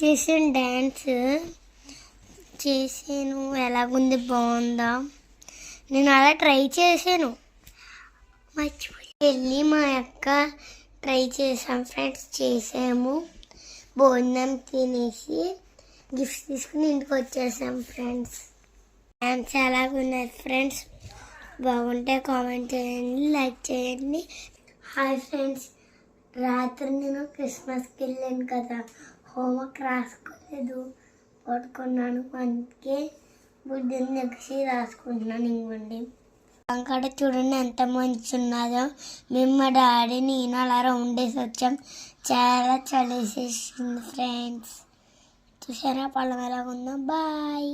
చేసాను డ్యాన్స్ చేసాను. ఎలాగుంది, బాగుందా? నేను అలా ట్రై చేశాను, మర్చిపోయి వెళ్ళి మా అక్క ట్రై చేసాం ఫ్రెండ్స్. చేసాము, భోజనం తినేసి గిఫ్ట్స్ తీసుకుని ఇంటికి వచ్చేసాం ఫ్రెండ్స్. డ్యాన్స్ ఎలాగున్నది ఫ్రెండ్స్? బాగుంటే కామెంట్ చేయండి, లైక్ చేయండి. హాయ్ ఫ్రెండ్స్, రాత్రి నేను క్రిస్మస్కి వెళ్ళాను కదా, హోంవర్క్ రాసుకోలేదు, పడుకున్నాను. అందుకే బుద్ధిని నెక్సి రాసుకుంటున్నాను. ఇంకోండి అక్కడ చూడండి ఎంత మంచి ఉన్నదో. మేము మా డాడీ నేను అలా రౌండ్ వేసి వచ్చాం. చాలా చలేసేసింది ఫ్రెండ్స్. చూసారా పొలం ఎలాగుందో? బాయ్.